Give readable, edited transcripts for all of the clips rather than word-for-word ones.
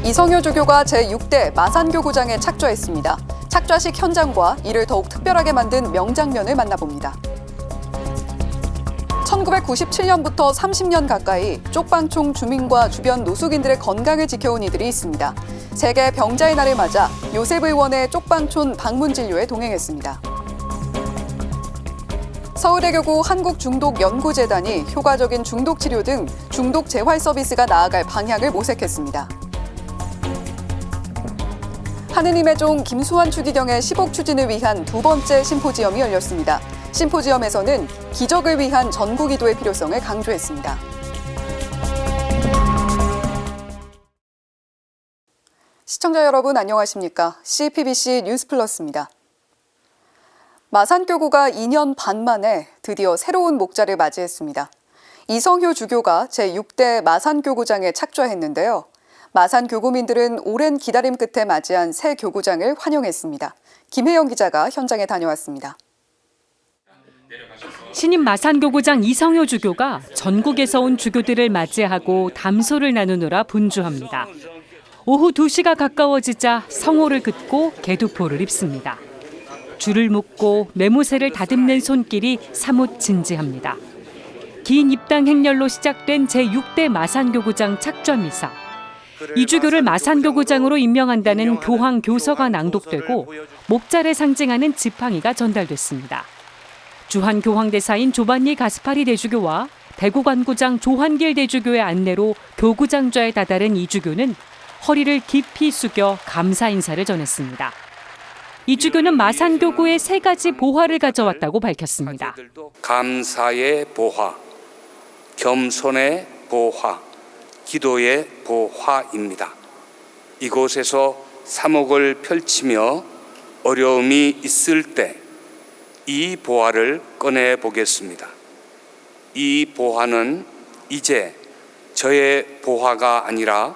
이성효 주교가 제6대 마산교구장에 착좌했습니다. 착좌식 현장과 이를 더욱 특별하게 만든 명장면을 만나봅니다. 1997년부터 30년 가까이 쪽방촌 주민과 주변 노숙인들의 건강을 지켜온 이들이 있습니다. 세계 병자의 날을 맞아 요셉 의원의 쪽방촌 방문 진료에 동행했습니다. 서울대교구 한국중독연구재단이 효과적인 중독치료 등 중독 재활 서비스가 나아갈 방향을 모색했습니다. 하느님의 종 김수환 추기경의 10억 추진을 위한 두 번째 심포지엄이 열렸습니다. 심포지엄에서는 기적을 위한 전국기도의 필요성을 강조했습니다. 시청자 여러분 안녕하십니까? CPBC 뉴스플러스입니다. 마산교구가 2년 반 만에 드디어 새로운 목자를 맞이했습니다. 이성효 주교가 제6대 마산교구장에 착좌했는데요. 마산 교구민들은 오랜 기다림 끝에 맞이한 새 교구장을 환영했습니다. 김혜영 기자가 현장에 다녀왔습니다. 신임 마산교구장 이성효 주교가 전국에서 온 주교들을 맞이하고 담소를 나누느라 분주합니다. 오후 2시가 가까워지자 성호를 긋고 개두포를 입습니다. 줄을 묶고 매무새를 다듬는 손길이 사뭇 진지합니다. 긴 입당 행렬로 시작된 제6대 마산교구장 착좌 미사. 이 주교를 마산교구장으로 임명한다는 교황 교서가 낭독되고 목자를 상징하는 지팡이가 전달됐습니다. 주한 교황대사인 조반니 가스파리 대주교와 대구관구장 조한길 대주교의 안내로 교구장좌에 다다른 이 주교는 허리를 깊이 숙여 감사 인사를 전했습니다. 이 주교는 마산교구의 3가지 보화를 가져왔다고 밝혔습니다. 감사의 보화, 겸손의 보화, 기도의 보화입니다. 이곳에서 사목을 펼치며 어려움이 있을 때 이 보화를 꺼내 보겠습니다. 이 보화는 이제 저의 보화가 아니라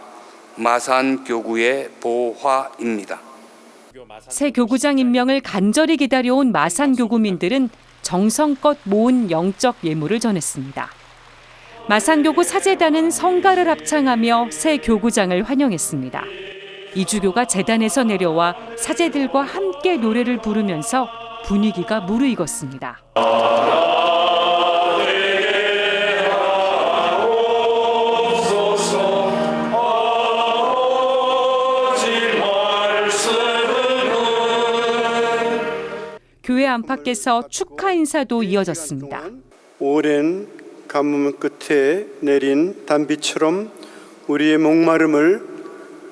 마산교구의 보화입니다. 새 교구장 임명을 간절히 기다려온 마산교구민들은 정성껏 모은 영적 예물을 전했습니다. 마산교구 사제단은 성가를 합창하며 새 교구장을 환영했습니다. 이 주교가 제단에서 내려와 사제들과 함께 노래를 부르면서 분위기가 무르익었습니다. 교회 안팎에서 축하 인사도 이어졌습니다. 오랜 가뭄 끝에 내린 단비처럼 우리의 목마름을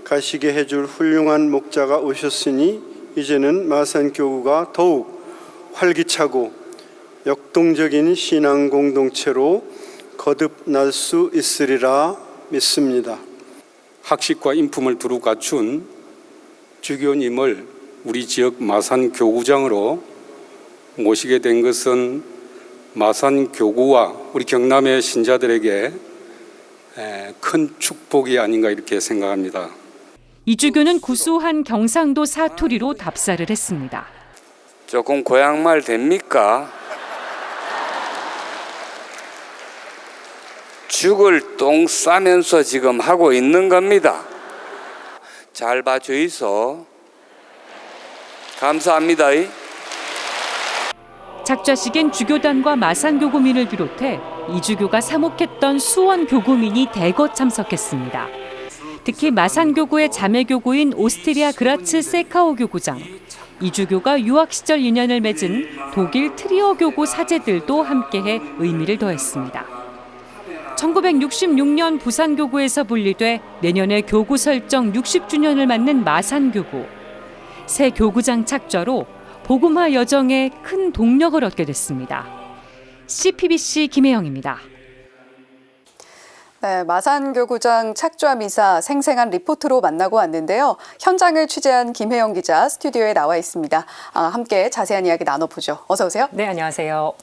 가시게 해줄 훌륭한 목자가 오셨으니 이제는 마산교구가 더욱 활기차고 역동적인 신앙 공동체로 거듭날 수 있으리라 믿습니다. 학식과 인품을 두루 갖춘 주교님을 우리 지역 마산교구장으로 모시게 된 것은 마산교구와 우리 경남의 신자들에게 큰 축복이 아닌가 이렇게 생각합니다. 이 주교는 구수한 경상도 사투리로 답사를 했습니다. 조금 고향말 됩니까? 죽을 똥 싸면서 지금 하고 있는 겁니다. 잘 봐주이소. 감사합니다. 착좌식엔 주교단과 마산교구민을 비롯해 이 주교가 사목했던 수원 교구민이 대거 참석했습니다. 특히 마산교구의 자매교구인 오스트리아 그라츠 세카오 교구장, 이 주교가 유학 시절 인연을 맺은 독일 트리어 교구 사제들도 함께해 의미를 더했습니다. 1966년 부산교구에서 분리돼 내년에 교구 설정 60주년을 맞는 마산교구. 새 교구장 착좌로 복음화 여정에 큰 동력을 얻게 됐습니다. CPBC 김혜영입니다. 네, 마산교구장 착좌 미사 생생한 리포트로 만나고 왔는데요. 현장을 취재한 김혜영 기자 스튜디오에 나와 있습니다. 함께 자세한 이야기 나눠보죠. 어서 오세요. 네, 안녕하세요.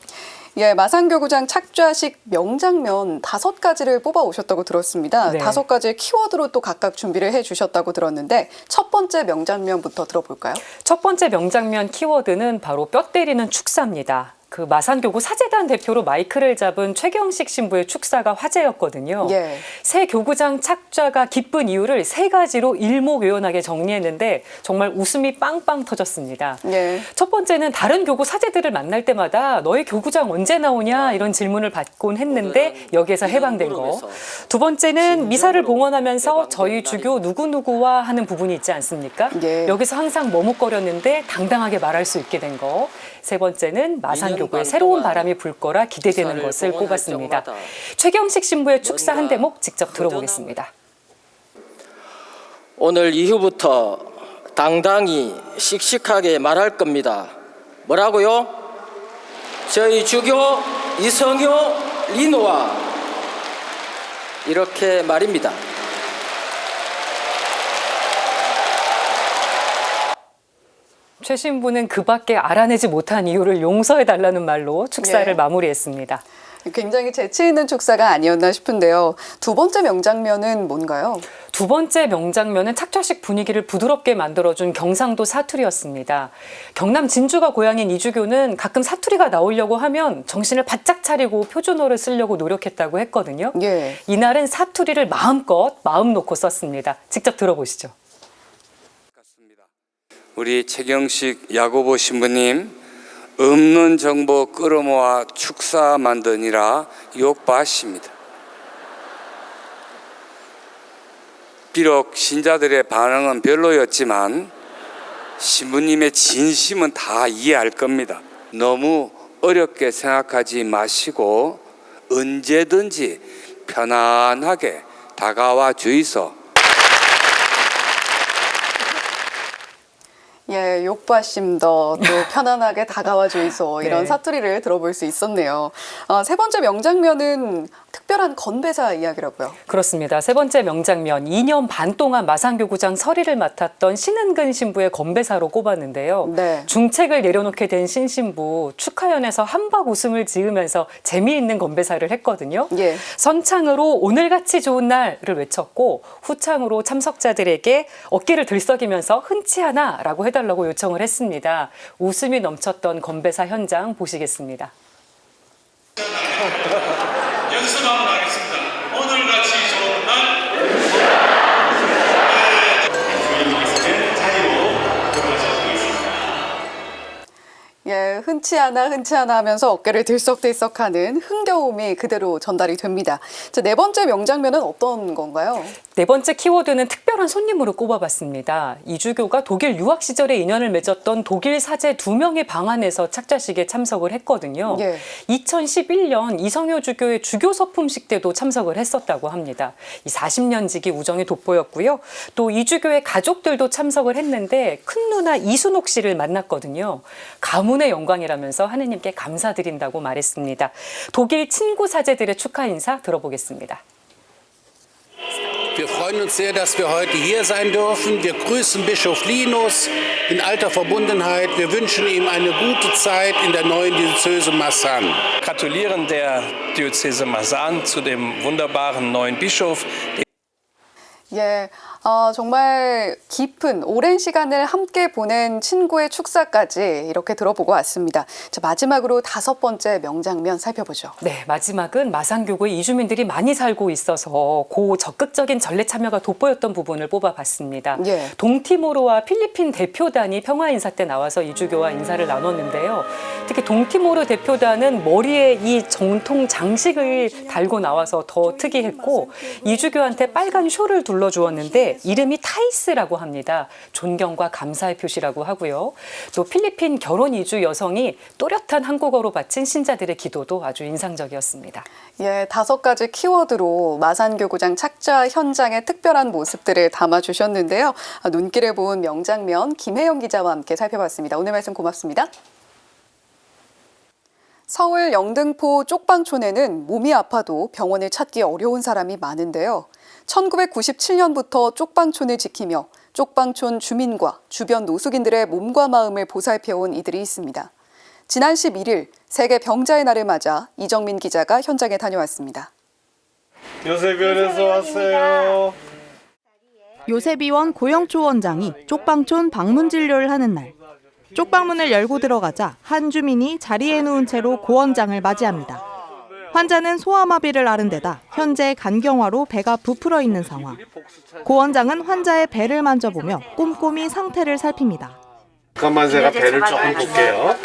예, 마산교구장 착좌식 명장면 5가지를 뽑아 오셨다고 들었습니다. 네. 5가지의 키워드로 또 각각 준비를 해주셨다고 들었는데 첫 번째 명장면부터 들어볼까요? 첫 번째 명장면 키워드는 바로 뼈 때리는 축사입니다. 그 마산교구 사재단 대표로 마이크를 잡은 최경식 신부의 축사가 화제였거든요. 예. 새 교구장 착좌가 기쁜 이유를 세 가지로 일목요연하게 정리했는데 정말 웃음이 빵빵 터졌습니다. 예. 첫 번째는 다른 교구 사제들을 만날 때마다 너희 교구장 언제 나오냐 이런 질문을 받곤 했는데 여기에서 해방된 거. 두 번째는 미사를 봉헌하면서 저희 주교 누구누구와 하는 부분이 있지 않습니까? 예. 여기서 항상 머뭇거렸는데 당당하게 말할 수 있게 된 거. 세 번째는 마산교구에 새로운 바람이 불 거라 기대되는 것을 꼽았습니다. 최경식 신부의 축사 한 대목 직접 들어보겠습니다. 오늘 이후부터 당당히 씩씩하게 말할 겁니다. 뭐라고요? 저희 주교 이성효 리노와 이렇게 말입니다. 최 신부는 그밖에 알아내지 못한 이유를 용서해달라는 말로 축사를 예. 마무리했습니다. 굉장히 재치 있는 축사가 아니었나 싶은데요. 두 번째 명장면은 뭔가요? 두 번째 명장면은 착좌식 분위기를 부드럽게 만들어준 경상도 사투리였습니다. 경남 진주가 고향인 이주교는 가끔 사투리가 나오려고 하면 정신을 바짝 차리고 표준어를 쓰려고 노력했다고 했거든요. 예. 이날은 사투리를 마음껏 마음 놓고 썼습니다. 직접 들어보시죠. 우리 최경식 야고보 신부님 없는 정보 끌어모아 축사 만드니라 욕바십니다. 비록 신자들의 반응은 별로였지만 신부님의 진심은 다 이해할 겁니다. 너무 어렵게 생각하지 마시고 언제든지 편안하게 다가와 주이소. 예, 욕바심더 또 편안하게 다가와 주이소 이런 네. 사투리를 들어볼 수 있었네요. 세 번째 명장면은 특별한 건배사 이야기라고요. 그렇습니다. 세 번째 명장면, 2년 반 동안 마산교구장 서리를 맡았던 신은근 신부의 건배사로 꼽았는데요. 네. 중책을 내려놓게 된 신신부, 축하연에서 한박 웃음을 지으면서 재미있는 건배사를 했거든요. 예. 선창으로 오늘같이 좋은 날을 외쳤고 후창으로 참석자들에게 어깨를 들썩이면서 흔치 않아라고 해달라고 요청을 했습니다. 웃음이 넘쳤던 건배사 현장 보시겠습니다. 연습 한번 하겠습니다. 오늘같이 좋은 날 주인님께서는 자리로 들어가셔도 있습니다. 예, 흔치 않아 하면서 어깨를 들썩들썩하는 흥겨움이 그대로 전달이 됩니다. 자, 네 번째 명장면은 어떤 건가요? 네 번째 키워드는 특별한 손님으로 꼽아봤습니다. 이주교가 독일 유학 시절에 인연을 맺었던 독일 사제 2명의 방한에서 착좌식에 참석을 했거든요. 예. 2011년 이성효 주교의 주교 서품식 때도 참석을 했었다고 합니다. 이 40년 지기 우정이 돋보였고요. 또 이주교의 가족들도 참석을 했는데 큰 누나 이순옥 씨를 만났거든요. 가문의 영광이라면서 하느님께 감사드린다고 말했습니다. 독일 친구 사제들의 축하 인사 들어보겠습니다. Wir freuen uns sehr, dass wir heute hier sein dürfen. Wir grüßen Bischof Linus in alter Verbundenheit. Wir wünschen ihm eine gute Zeit in der neuen Diözese Masan. Gratulieren der Diözese Masan zu dem wunderbaren neuen Bischof. 예, 정말 깊은 오랜 시간을 함께 보낸 친구의 축사까지 이렇게 들어보고 왔습니다. 자, 마지막으로 다섯 번째 명장면 살펴보죠. 네, 마지막은 마산교구에 이주민들이 많이 살고 있어서 적극적인 전례 참여가 돋보였던 부분을 뽑아봤습니다. 예. 동티모르와 필리핀 대표단이 평화 인사 때 나와서 이주교와 인사를 나눴는데요. 특히 동티모르 대표단은 머리에 이 정통 장식을 달고 나와서 더 특이했고 이주교한테 빨간 쇼를 둘러주었는데 이름이 타이스라고 합니다. 존경과 감사의 표시라고 하고요. 또 필리핀 결혼 이주 여성이 또렷한 한국어로 바친 신자들의 기도도 아주 인상적이었습니다. 예, 5가지 키워드로 마산교구장 착좌 현장의 특별한 모습들을 담아주셨는데요. 눈길을 본 명장면 김혜영 기자와 함께 살펴봤습니다. 오늘 말씀 고맙습니다. 서울 영등포 쪽방촌에는 몸이 아파도 병원을 찾기 어려운 사람이 많은데요. 1997년부터 쪽방촌을 지키며 쪽방촌 주민과 주변 노숙인들의 몸과 마음을 보살펴온 이들이 있습니다. 지난 11일 세계 병자의 날을 맞아 이정민 기자가 현장에 다녀왔습니다. 요셉병원에서 왔어요. 요셉의원 고영초 원장이 쪽방촌 방문 진료를 하는 날. 쪽방문을 열고 들어가자 한 주민이 자리에 누운 채로 고 원장을 맞이합니다. 환자는 소아마비를 앓은 데다 현재 간경화로 배가 부풀어 있는 상황. 고 원장은 환자의 배를 만져보며 꼼꼼히 상태를 살핍니다. 잠깐만 제가 배를 조금 볼게요.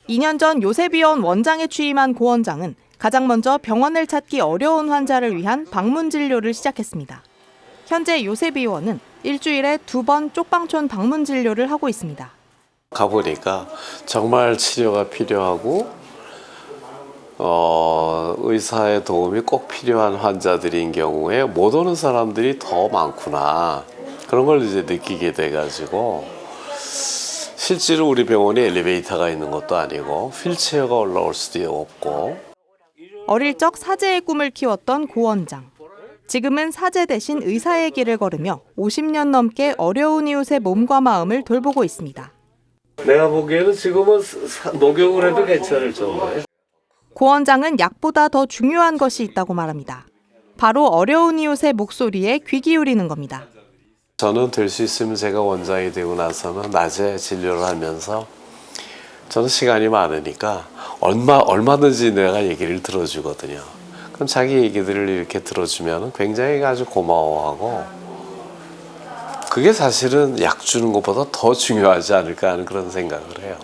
2년 전 요셉의원 원장에 취임한 고 원장은 가장 먼저 병원을 찾기 어려운 환자를 위한 방문 진료를 시작했습니다. 현재 요셉의원은 일주일에 2번 쪽방촌 방문 진료를 하고 있습니다. 가보니까 정말 치료가 필요하고 의사의 도움이 꼭 필요한 환자들인 경우에 못 오는 사람들이 더 많구나. 그런 걸 이제 느끼게 돼가지고 실제로 우리 병원에 엘리베이터가 있는 것도 아니고 휠체어가 올라올 수도 없고. 어릴 적 사제의 꿈을 키웠던 고 원장. 지금은 사제 대신 의사의 길을 걸으며 50년 넘게 어려운 이웃의 몸과 마음을 돌보고 있습니다. 내가 보기에는 지금은 목욕을 해도 괜찮을 정도예요. 고 원장은 약보다 더 중요한 것이 있다고 말합니다. 바로 어려운 이웃의 목소리에 귀 기울이는 겁니다. 저는 될 수 있으면 제가 원장이 되고 나서는 낮에 진료를 하면서 저는 시간이 많으니까 얼마든지 내가 얘기를 들어주거든요. 그럼 자기 얘기들을 이렇게 들어주면 굉장히 아주 고마워하고 그게 사실은 약 주는 것보다 더 중요하지 않을까 하는 그런 생각을 해요.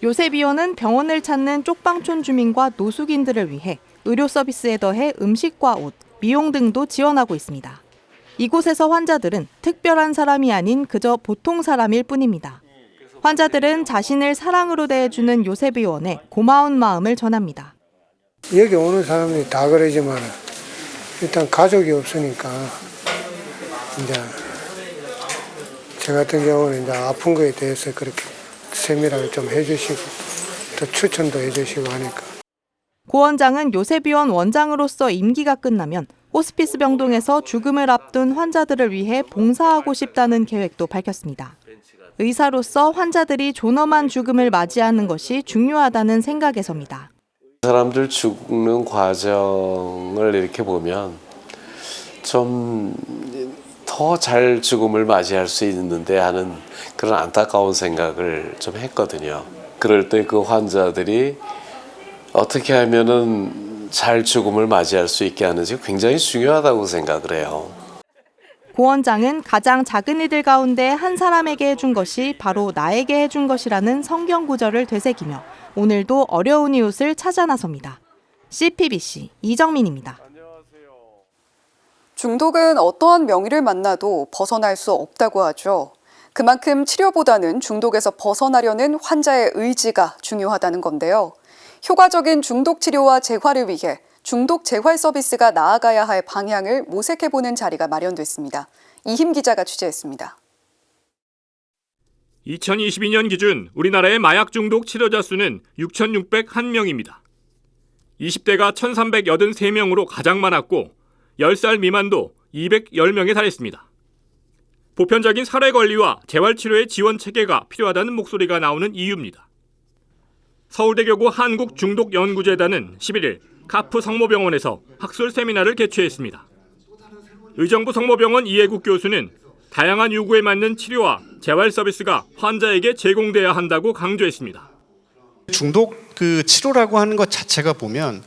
요셉의원은 병원을 찾는 쪽방촌 주민과 노숙인들을 위해 의료 서비스에 더해 음식과 옷, 미용 등도 지원하고 있습니다. 이곳에서 환자들은 특별한 사람이 아닌 그저 보통 사람일 뿐입니다. 환자들은 자신을 사랑으로 대해주는 요셉의원의 고마운 마음을 전합니다. 여기 오는 사람들이 다 그러지만 일단 가족이 없으니까 이제 저 같은 경우는 이제 아픈 거에 대해서 그렇게 세밀하게 좀 해주시고 또 추천도 해주시고 하니까. 고 원장은 요셉의원 원장으로서 임기가 끝나면 호스피스 병동에서 죽음을 앞둔 환자들을 위해 봉사하고 싶다는 계획도 밝혔습니다. 의사로서 환자들이 존엄한 죽음을 맞이하는 것이 중요하다는 생각에서입니다. 사람들 죽는 과정을 이렇게 보면 좀 더 잘 죽음을 맞이할 수 있는데 하는 그런 안타까운 생각을 좀 했거든요. 그럴 때 그 환자들이 어떻게 하면은 잘 죽음을 맞이할 수 있게 하는지 굉장히 중요하다고 생각을 해요. 고 원장은 가장 작은 이들 가운데 한 사람에게 해준 것이 바로 나에게 해준 것이라는 성경 구절을 되새기며 오늘도 어려운 이웃을 찾아 나섭니다. CPBC 이정민입니다. 중독은 어떠한 명의를 만나도 벗어날 수 없다고 하죠. 그만큼 치료보다는 중독에서 벗어나려는 환자의 의지가 중요하다는 건데요. 효과적인 중독 치료와 재활을 위해 중독 재활 서비스가 나아가야 할 방향을 모색해보는 자리가 마련됐습니다. 이힘 기자가 취재했습니다. 2022년 기준 우리나라의 마약 중독 치료자 수는 6,601명입니다. 20대가 1,383명으로 가장 많았고 10살 미만도 210명에 달했습니다. 보편적인 사례 관리와 재활치료의 지원 체계가 필요하다는 목소리가 나오는 이유입니다. 서울대교구 한국중독연구재단은 11일 카프 성모병원에서 학술 세미나를 개최했습니다. 의정부 성모병원 이해국 교수는 다양한 요구에 맞는 치료와 재활 서비스가 환자에게 제공돼야 한다고 강조했습니다. 중독 치료라고 하는 것 자체가 보면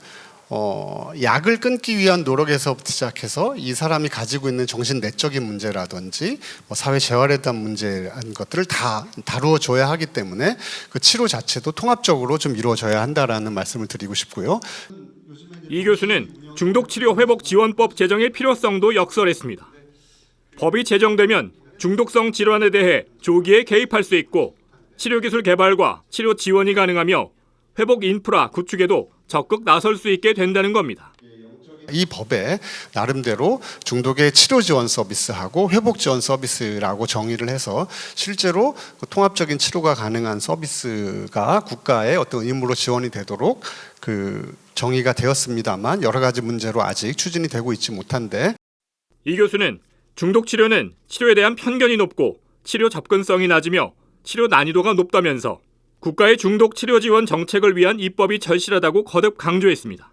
약을 끊기 위한 노력에서부터 시작해서 이 사람이 가지고 있는 정신 내적인 문제라든지 사회 재활에 대한 문제한 것들을 다 다루어 줘야 하기 때문에 그 치료 자체도 통합적으로 좀 이루어져야 한다라는 말씀을 드리고 싶고요. 이 교수는 중독치료회복지원법 제정의 필요성도 역설했습니다. 법이 제정되면 중독성 질환에 대해 조기에 개입할 수 있고 치료기술 개발과 치료 지원이 가능하며 회복 인프라 구축에도 적극 나설 수 있게 된다는 겁니다. 이 법에 나름대로 중독의 치료 지원 서비스하고 회복 지원 서비스라고 정의를 해서 실제로 통합적인 치료가 가능한 서비스가 국가의 어떤 의무로 지원이 되도록 정의가 되었습니다만 여러 가지 문제로 아직 추진이 되고 있지 못한데 이 교수는 중독 치료는 치료에 대한 편견이 높고 치료 접근성이 낮으며 치료 난이도가 높다면서 국가의 중독 치료 지원 정책을 위한 입법이 절실하다고 거듭 강조했습니다.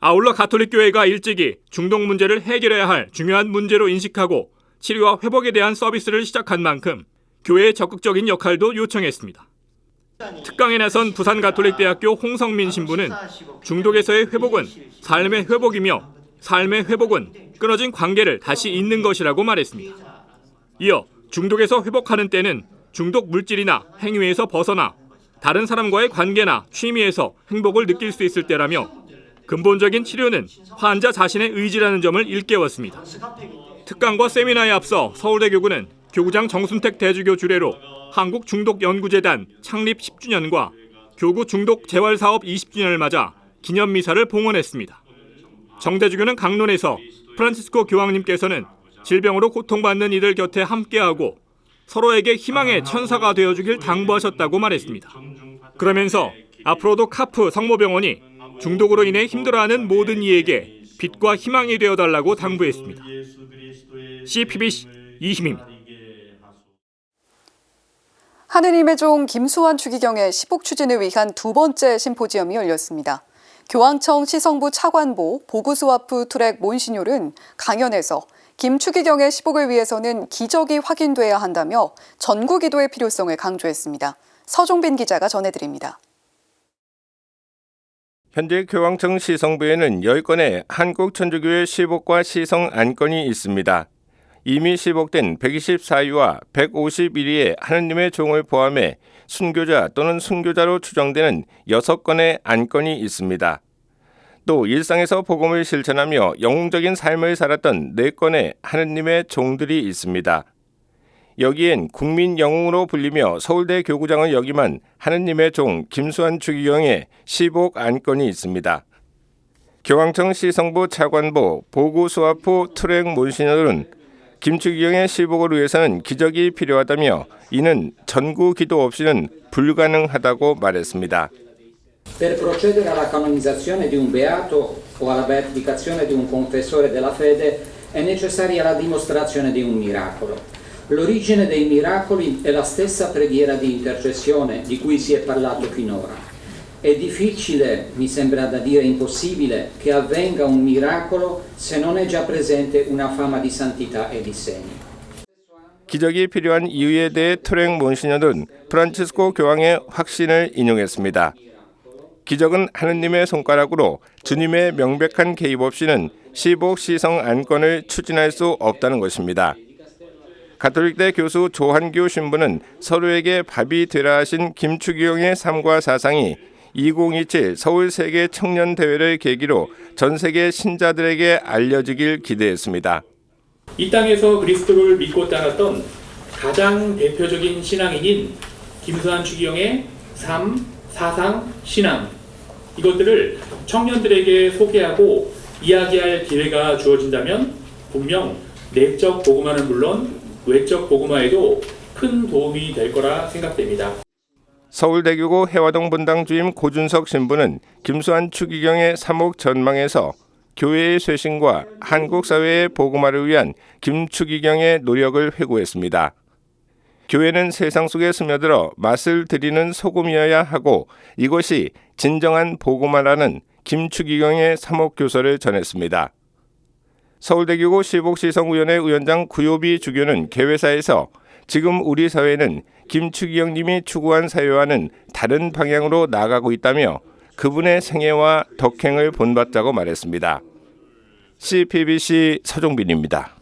아울러 가톨릭교회가 일찍이 중독 문제를 해결해야 할 중요한 문제로 인식하고 치료와 회복에 대한 서비스를 시작한 만큼 교회의 적극적인 역할도 요청했습니다. 특강에 나선 부산가톨릭대학교 홍성민 신부는 중독에서의 회복은 삶의 회복이며 삶의 회복은 끊어진 관계를 다시 잇는 것이라고 말했습니다. 이어 중독에서 회복하는 때는 중독 물질이나 행위에서 벗어나 다른 사람과의 관계나 취미에서 행복을 느낄 수 있을 때라며 근본적인 치료는 환자 자신의 의지라는 점을 일깨웠습니다. 특강과 세미나에 앞서 서울대 교구는 교구장 정순택 대주교 주례로 한국중독연구재단 창립 10주년과 교구 중독 재활사업 20주년을 맞아 기념미사를 봉헌했습니다. 정 대주교는 강론에서 프란치스코 교황님께서는 질병으로 고통받는 이들 곁에 함께하고 서로에게 희망의 천사가 되어주길 당부하셨다고 말했습니다. 그러면서 앞으로도 카프 성모병원이 중독으로 인해 힘들어하는 모든 이에게 빛과 희망이 되어달라고 당부했습니다. CPBC 이희민입니다. 하느님의 종 김수환 추기경의 시복 추진을 위한 두 번째 심포지엄이 열렸습니다. 교황청 시성부 차관보 보구스와프 트랙 몬시뇰은 강연에서 김 추기경의 시복을 위해서는 기적이 확인돼야 한다며 전구 기도의 필요성을 강조했습니다. 서종빈 기자가 전해드립니다. 현재 교황청 시성부에는 10건의 한국천주교회 시복과 시성 안건이 있습니다. 이미 시복된 124위와 151위의 하느님의 종을 포함해 순교자 또는 순교자로 추정되는 6건의 안건이 있습니다. 또 일상에서 복음을 실천하며 영웅적인 삶을 살았던 4건의 하느님의 종들이 있습니다. 여기엔 국민 영웅으로 불리며 서울대 교구장을 역임한 하느님의 종 김수환 추기경의 시복 안건이 있습니다. 교황청 시성부 차관보 보구스와프 트랙 몬시뇰은 김 추기경의 시복을 위해서는 기적이 필요하다며 이는 전구 기도 없이는 불가능하다고 말했습니다. Per procedere alla canonizzazione di un beato o alla beatificazione di un confessore della fede è necessaria la dimostrazione di un miracolo. L'origine dei miracoli è la stessa preghiera di intercessione di cui si è parlato finora. È difficile, mi sembra da dire impossibile, che avvenga un miracolo se non è già presente una fama di santità e di segni. 기적이 필요한 이유에 대해 트랙 몬시뇰은 프란치스코 교황의 확신을 인용했습니다. 기적은 하느님의 손가락으로 주님의 명백한 개입 없이는 시복 시성 안건을 추진할 수 없다는 것입니다. 가톨릭대 교수 조한규 신부는 서로에게 밥이 되라 하신 김 추기경의 삶과 사상이 2027 서울 세계 청년 대회를 계기로 전 세계 신자들에게 알려지길 기대했습니다. 이 땅에서 그리스도를 믿고 따랐던 가장 대표적인 신앙인인 김수환 추기경의 삶, 사상, 신앙 이것들을 청년들에게 소개하고 이야기할 기회가 주어진다면 분명 내적 복음화는 물론 외적 복음화에도 큰 도움이 될 거라 생각됩니다. 서울대교구 해화동 분당 주임 고준석 신부는 김수환 추기경의 사목 전망에서 교회의 쇄신과 한국 사회의 복음화를 위한 김 추기경의 노력을 회고했습니다. 교회는 세상 속에 스며들어 맛을 들이는 소금이어야 하고 이것이 진정한 복음화라는 김 추기경의 사목교서를 전했습니다. 서울대교구 시복시성위원회 위원장 구요비 주교는 개회사에서 지금 우리 사회는 김 추기경님이 추구한 사회와는 다른 방향으로 나아가고 있다며 그분의 생애와 덕행을 본받자고 말했습니다. CPBC 서종빈입니다.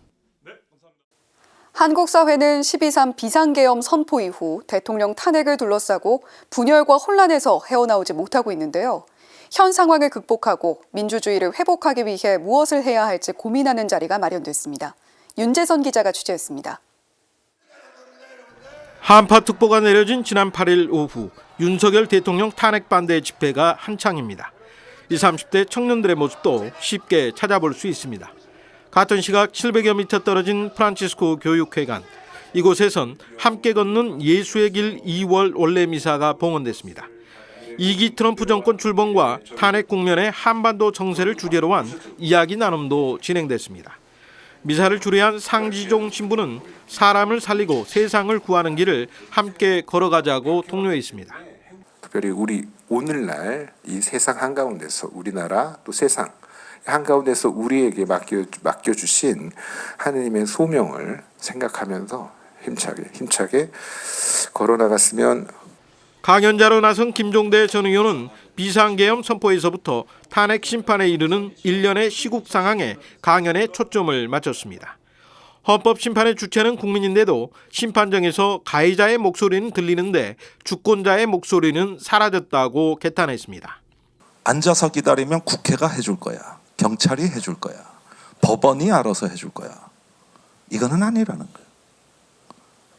한국 사회는 12.3 비상계엄 선포 이후 대통령 탄핵을 둘러싸고 분열과 혼란에서 헤어나오지 못하고 있는데요. 현 상황을 극복하고 민주주의를 회복하기 위해 무엇을 해야 할지 고민하는 자리가 마련됐습니다. 윤재선 기자가 취재했습니다. 한파특보가 내려진 지난 8일 오후 윤석열 대통령 탄핵 반대 집회가 한창입니다. 20, 30대 청년들의 모습도 쉽게 찾아볼 수 있습니다. 같은 시각 700여 미터 떨어진 프란치스코 교육회관, 이곳에선 함께 걷는 예수의 길 2월 원래 미사가 봉헌됐습니다. 2기 트럼프 정권 출범과 탄핵 국면의 한반도 정세를 주제로 한 이야기 나눔도 진행됐습니다. 미사를 주례한 상지종 신부는 사람을 살리고 세상을 구하는 길을 함께 걸어가자고 독려했습니다. 특별히 우리 오늘날 이 세상 한가운데서 우리나라 또 세상 한가운데서 우리에게 맡겨주신 하느님의 소명을 생각하면서 힘차게 걸어나갔으면. 강연자로 나선 김종대 전 의원은 비상계엄 선포에서부터 탄핵 심판에 이르는 일련의 시국 상황에 강연에 초점을 맞췄습니다. 헌법심판의 주체는 국민인데도 심판정에서 가해자의 목소리는 들리는데 주권자의 목소리는 사라졌다고 개탄했습니다. 앉아서 기다리면 국회가 해줄 거야. 경찰이 해줄 거야. 법원이 알아서 해줄 거야. 이거는 아니라는 거예요.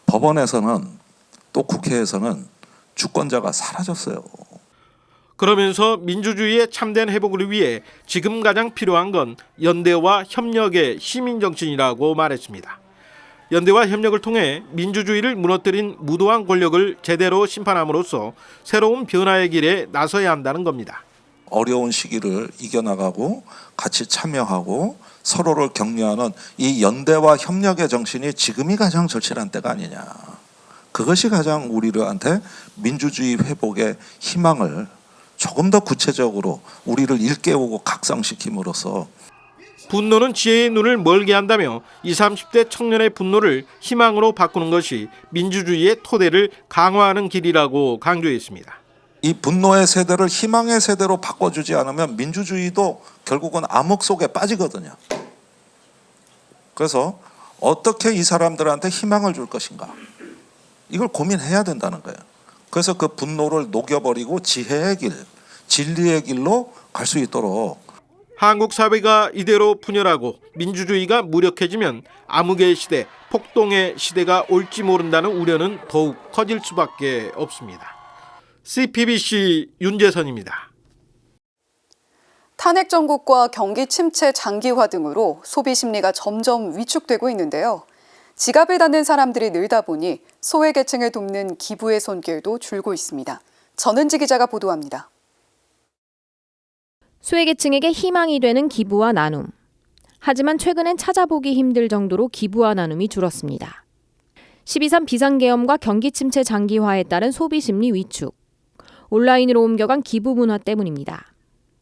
법원에서는 또 국회에서는 주권자가 사라졌어요. 그러면서 민주주의의 참된 회복을 위해 지금 가장 필요한 건 연대와 협력의 시민정신이라고 말했습니다. 연대와 협력을 통해 민주주의를 무너뜨린 무도한 권력을 제대로 심판함으로써 새로운 변화의 길에 나서야 한다는 겁니다. 어려운 시기를 이겨나가고 같이 참여하고 서로를 격려하는 이 연대와 협력의 정신이 지금이 가장 절실한 때가 아니냐. 그것이 가장 우리들한테 민주주의 회복의 희망을 조금 더 구체적으로 우리를 일깨우고 각성시킴으로써. 분노는 지혜의 눈을 멀게 한다며 20, 30대 청년의 분노를 희망으로 바꾸는 것이 민주주의의 토대를 강화하는 길이라고 강조했습니다. 이 분노의 세대를 희망의 세대로 바꿔주지 않으면 민주주의도 결국은 암흑 속에 빠지거든요. 그래서 어떻게 이 사람들한테 희망을 줄 것인가, 이걸 고민해야 된다는 거예요. 그래서 그 분노를 녹여버리고 지혜의 길, 진리의 길로 갈 수 있도록. 한국 사회가 이대로 분열하고 민주주의가 무력해지면 암흑의 시대, 폭동의 시대가 올지 모른다는 우려는 더욱 커질 수밖에 없습니다. CPBC 윤재선입니다. 탄핵 정국과 경기 침체 장기화 등으로 소비 심리가 점점 위축되고 있는데요. 지갑을 닫는 사람들이 늘다 보니 소외계층을 돕는 기부의 손길도 줄고 있습니다. 전은지 기자가 보도합니다. 소외계층에게 희망이 되는 기부와 나눔. 하지만 최근엔 찾아보기 힘들 정도로 기부와 나눔이 줄었습니다. 12.3 비상계엄과 경기 침체 장기화에 따른 소비 심리 위축. 온라인으로 옮겨간 기부 문화 때문입니다.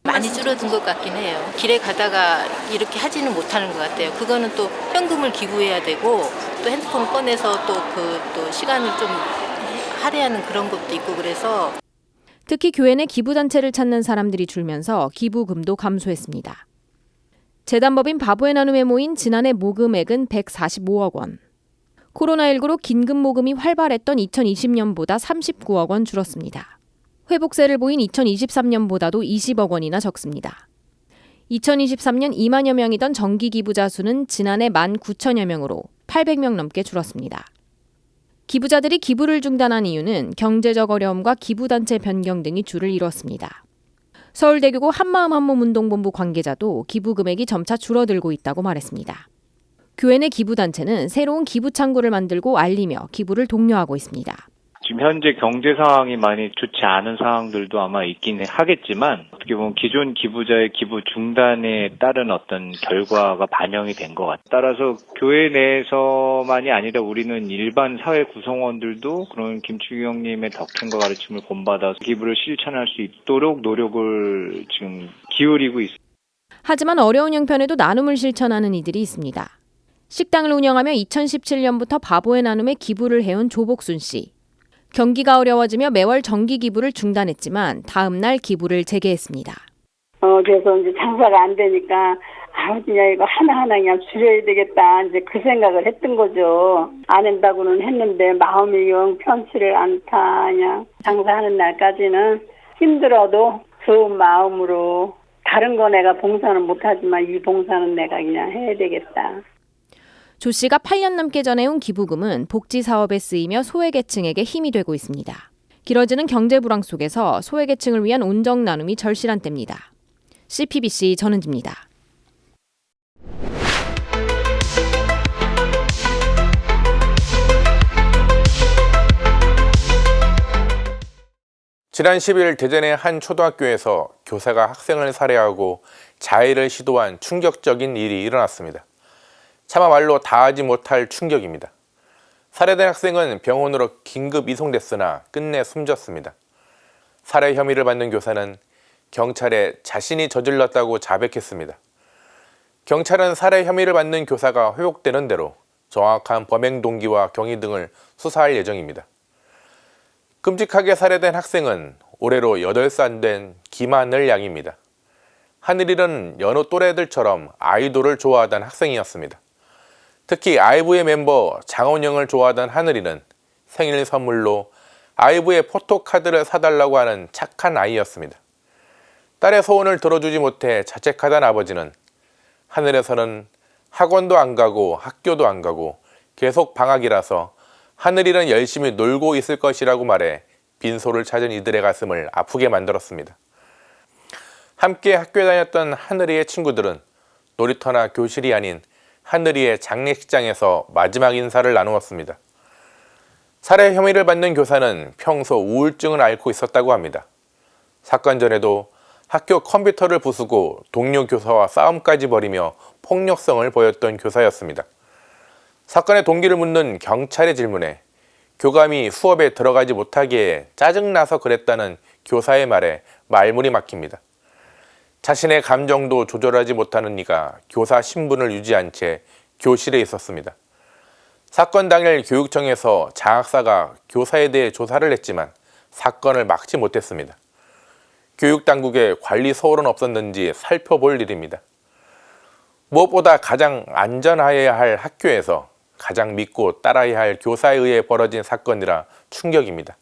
많이 줄어든 것 같긴 해요. 길에 가다가 이렇게 하지는 못하는 것 같아요. 그거는 또 현금을 기부해야 되고 또 핸드폰 꺼내서 또 시간을 좀 할애하는 그런 것도 있고 그래서. 특히 교회 내 기부단체를 찾는 사람들이 줄면서 기부금도 감소했습니다. 재단법인 바보의 나눔에 모인 지난해 모금액은 145억 원. 코로나19로 긴급 모금이 활발했던 2020년보다 39억 원 줄었습니다. 회복세를 보인 2023년보다도 20억 원이나 적습니다. 2023년 2만여 명이던 정기 기부자 수는 지난해 19,000여 명으로 800명 넘게 줄었습니다. 기부자들이 기부를 중단한 이유는 경제적 어려움과 기부단체 변경 등이 주를 이뤘습니다. 서울대교구 한마음 한몸운동본부 관계자도 기부 금액이 점차 줄어들고 있다고 말했습니다. 교회 내 기부단체는 새로운 기부 창구를 만들고 알리며 기부를 독려하고 있습니다. 지금 현재 경제 상황이 많이 좋지 않은 상황들도 아마 있긴 하겠지만 어떻게 보면 기존 기부자의 기부 중단에 따른 어떤 결과가 반영이 된 것 같아요. 따라서 교회 내에서만이 아니라 우리는 일반 사회 구성원들도 그런 김충희 형님의 덕행과 가르침을 본받아서 기부를 실천할 수 있도록 노력을 지금 기울이고 있습니다. 하지만 어려운 형편에도 나눔을 실천하는 이들이 있습니다. 식당을 운영하며 2017년부터 바보의 나눔에 기부를 해온 조복순 씨. 경기가 어려워지며 매월 정기 기부를 중단했지만 다음 날 기부를 재개했습니다. 그래서 이제 장사가 안 되니까 그냥 이거 하나하나 그냥 줄여야 되겠다 이제 그 생각을 했던 거죠. 안 한다고는 했는데 마음이 영 편치를 않다. 그냥 장사하는 날까지는 힘들어도 좋은 마음으로 다른 거 내가 봉사는 못하지만 이 봉사는 내가 그냥 해야 되겠다. 조 씨가 8년 넘게 전해온 기부금은 복지 사업에 쓰이며 소외계층에게 힘이 되고 있습니다. 길어지는 경제 불황 속에서 소외계층을 위한 온정 나눔이 절실한 때입니다. CPBC 전은지입니다. 지난 10일 대전의 한 초등학교에서 교사가 학생을 살해하고 자해를 시도한 충격적인 일이 일어났습니다. 차마 말로 다하지 못할 충격입니다. 살해된 학생은 병원으로 긴급 이송됐으나 끝내 숨졌습니다. 살해 혐의를 받는 교사는 경찰에 자신이 저질렀다고 자백했습니다. 경찰은 살해 혐의를 받는 교사가 회복되는 대로 정확한 범행 동기와 경위 등을 수사할 예정입니다. 끔찍하게 살해된 학생은 올해로 8살 된 김하늘 양입니다. 하늘이는 여느 또래들처럼 아이돌을 좋아하던 학생이었습니다. 특히 아이브의 멤버 장원영을 좋아하던 하늘이는 생일 선물로 아이브의 포토카드를 사달라고 하는 착한 아이였습니다. 딸의 소원을 들어주지 못해 자책하던 아버지는 하늘에서는 학원도 안 가고 학교도 안 가고 계속 방학이라서 하늘이는 열심히 놀고 있을 것이라고 말해 빈소를 찾은 이들의 가슴을 아프게 만들었습니다. 함께 학교에 다녔던 하늘이의 친구들은 놀이터나 교실이 아닌 하늘이의 장례식장에서 마지막 인사를 나누었습니다. 살해 혐의를 받는 교사는 평소 우울증을 앓고 있었다고 합니다. 사건 전에도 학교 컴퓨터를 부수고 동료 교사와 싸움까지 벌이며 폭력성을 보였던 교사였습니다. 사건의 동기를 묻는 경찰의 질문에 교감이 수업에 들어가지 못하기에 짜증나서 그랬다는 교사의 말에 말문이 막힙니다. 자신의 감정도 조절하지 못하는 이가 교사 신분을 유지한 채 교실에 있었습니다. 사건 당일 교육청에서 장학사가 교사에 대해 조사를 했지만 사건을 막지 못했습니다. 교육당국에 관리 소홀은 없었는지 살펴볼 일입니다. 무엇보다 가장 안전하여야 할 학교에서 가장 믿고 따라야 할 교사에 의해 벌어진 사건이라 충격입니다.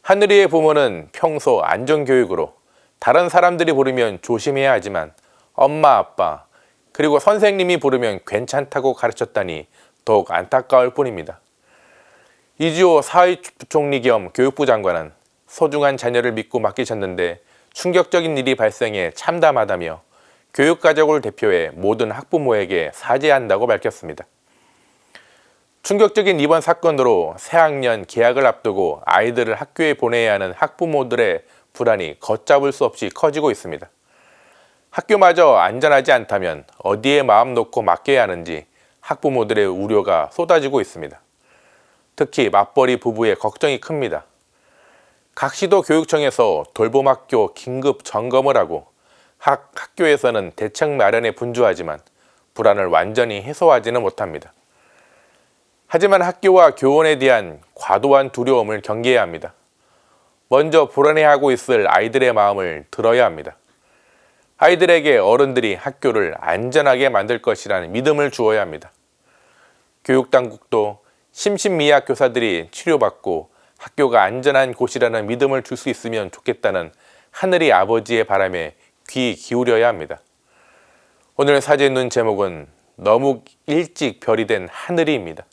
하늘이의 부모는 평소 안전교육으로 다른 사람들이 부르면 조심해야 하지만 엄마, 아빠, 그리고 선생님이 부르면 괜찮다고 가르쳤다니 더욱 안타까울 뿐입니다. 이주호 사회부총리 겸 교육부 장관은 소중한 자녀를 믿고 맡기셨는데 충격적인 일이 발생해 참담하다며 교육가족을 대표해 모든 학부모에게 사죄한다고 밝혔습니다. 충격적인 이번 사건으로 새학년 개학을 앞두고 아이들을 학교에 보내야 하는 학부모들의 불안이 걷잡을 수 없이 커지고 있습니다. 학교마저 안전하지 않다면 어디에 마음 놓고 맡겨야 하는지 학부모들의 우려가 쏟아지고 있습니다. 특히 맞벌이 부부의 걱정이 큽니다. 각 시도 교육청에서 돌봄학교 긴급 점검을 하고 학교에서는 대책 마련에 분주하지만 불안을 완전히 해소하지는 못합니다. 하지만 학교와 교원에 대한 과도한 두려움을 경계해야 합니다. 먼저 불안해하고 있을 아이들의 마음을 들어야 합니다. 아이들에게 어른들이 학교를 안전하게 만들 것이라는 믿음을 주어야 합니다. 교육당국도 심신미약 교사들이 치료받고 학교가 안전한 곳이라는 믿음을 줄 수 있으면 좋겠다는 하늘이 아버지의 바람에 귀 기울여야 합니다. 오늘 사제 눈 제목은 너무 일찍 별이 된 하늘이입니다.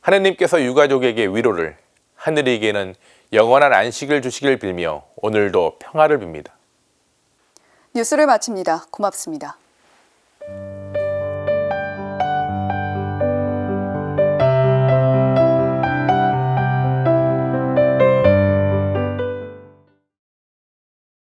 하느님께서 유가족에게 위로를, 하늘이에게는 영원한 안식을 주시길 빌며 오늘도 평화를 빕니다. 뉴스를 마칩니다. 고맙습니다.